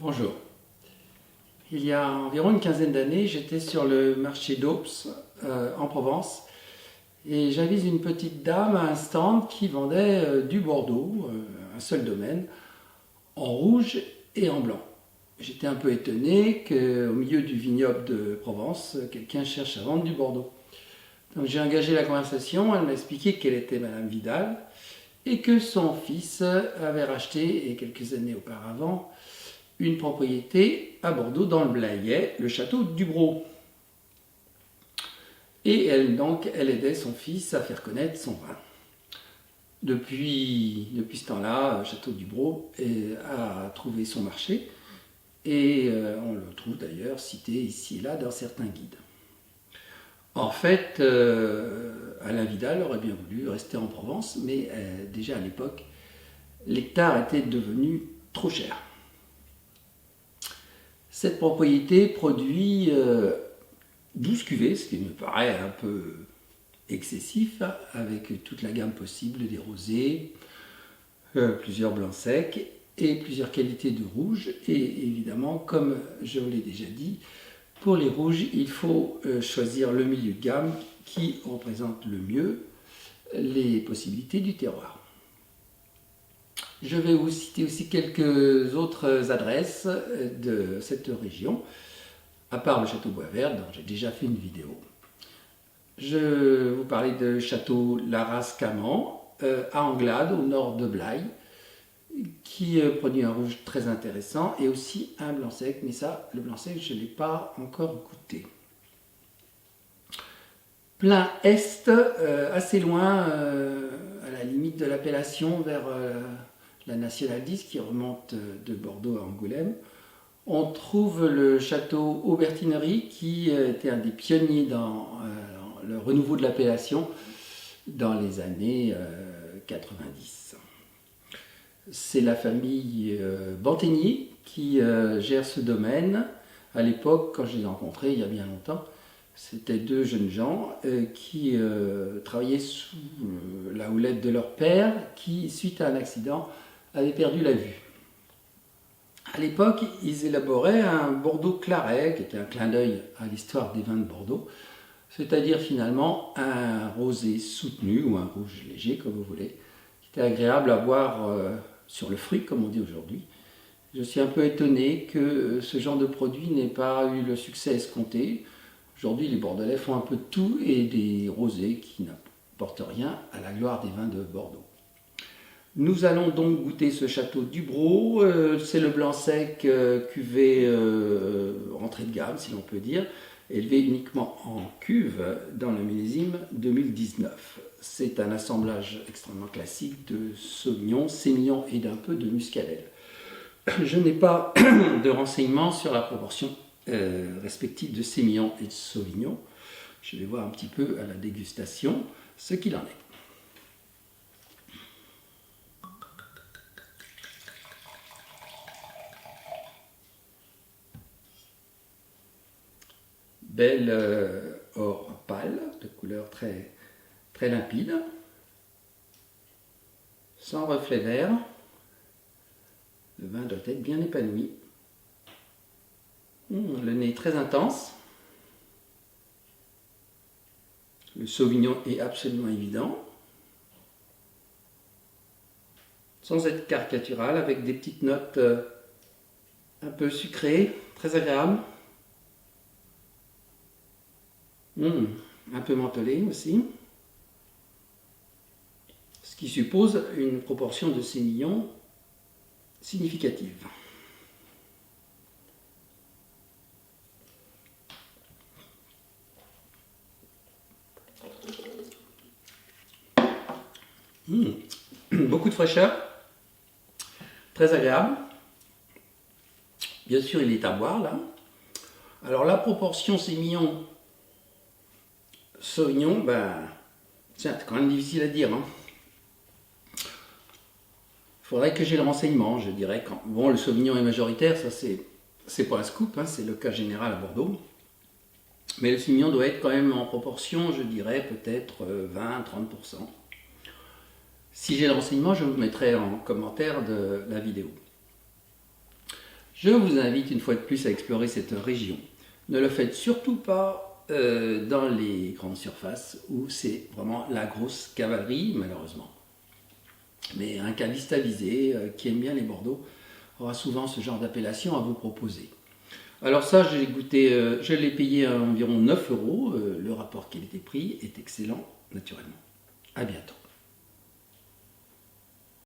Bonjour. Il y a environ une quinzaine d'années, j'étais sur le marché d'Aubs en Provence et j'avise une petite dame à un stand qui vendait du Bordeaux, un seul domaine, en rouge et en blanc. J'étais un peu étonné qu'au milieu du vignoble de Provence, quelqu'un cherche à vendre du Bordeaux. Donc j'ai engagé la conversation, elle m'a expliqué qu'elle était Madame Vidal et que son fils avait racheté, et quelques années auparavant, une propriété à Bordeaux dans le Blayais, le château Dubrow. Et elle aidait son fils à faire connaître son vin. Depuis ce temps-là, Château Dubrow a trouvé son marché et on le trouve d'ailleurs cité ici et là dans certains guides. En fait, Alain Vidal aurait bien voulu rester en Provence, mais déjà à l'époque, l'hectare était devenu trop cher. Cette propriété produit 12 cuvées, ce qui me paraît un peu excessif, avec toute la gamme possible des rosés, plusieurs blancs secs et plusieurs qualités de rouge. Et évidemment, comme je vous l'ai déjà dit, pour les rouges, il faut choisir le milieu de gamme qui représente le mieux les possibilités du terroir. Je vais vous citer aussi quelques autres adresses de cette région, à part le château Boisvert, dont j'ai déjà fait une vidéo. Je vais vous parler de château Larras-Caman, à Anglade, au nord de Blaye, qui produit un rouge très intéressant, et aussi un blanc sec, mais ça, le blanc sec, je ne l'ai pas encore goûté. Plein Est, assez loin, à la limite de l'appellation, vers la Nationale 10 qui remonte de Bordeaux à Angoulême. On trouve le château Aubertinerie qui était un des pionniers dans le renouveau de l'appellation dans les années 90. C'est la famille Bantegnier qui gère ce domaine. À l'époque, quand je les ai rencontrés il y a bien longtemps, c'était deux jeunes gens qui travaillaient sous la houlette de leur père qui, suite à un accident, avait perdu la vue. À l'époque, ils élaboraient un Bordeaux Claret, qui était un clin d'œil à l'histoire des vins de Bordeaux, c'est-à-dire finalement un rosé soutenu ou un rouge léger, comme vous voulez, qui était agréable à boire sur le fruit, comme on dit aujourd'hui. Je suis un peu étonné que ce genre de produit n'ait pas eu le succès escompté. Aujourd'hui, les Bordelais font un peu de tout et des rosés qui n'apportent rien à la gloire des vins de Bordeaux. Nous allons donc goûter ce château Dubrow, c'est le blanc sec cuvée entrée de gamme si l'on peut dire, élevé uniquement en cuve dans le millésime 2019. C'est un assemblage extrêmement classique de Sauvignon, Sémillon et d'un peu de Muscadelle. Je n'ai pas de renseignements sur la proportion respective de Sémillon et de Sauvignon. Je vais voir un petit peu à la dégustation ce qu'il en est. Belle or pâle, de couleur très, très limpide, sans reflet vert. Le vin doit être bien épanoui. Le nez est très intense. Le Sauvignon est absolument évident, sans être caricatural, avec des petites notes un peu sucrées, très agréables. Un peu mentholé aussi, ce qui suppose une proportion de sémillon significative. Beaucoup de fraîcheur, très agréable. Bien sûr, il est à boire là. Alors la proportion sémillon Sauvignon, c'est quand même difficile à dire. Il faudrait que j'ai le renseignement, je dirais. Bon, le Sauvignon est majoritaire, ça c'est pas un scoop, hein, c'est le cas général à Bordeaux. Mais le Sauvignon doit être quand même en proportion, je dirais peut-être 20-30%. Si j'ai le renseignement, je vous mettrai en commentaire de la vidéo. Je vous invite une fois de plus à explorer cette région. Ne le faites surtout pas dans les grandes surfaces où c'est vraiment la grosse cavalerie, malheureusement. Mais un caviste avisé qui aime bien les Bordeaux aura souvent ce genre d'appellation à vous proposer. Alors ça, j'ai goûté, je l'ai payé à environ 9 euros. Le rapport qualité-prix est excellent, naturellement. À bientôt.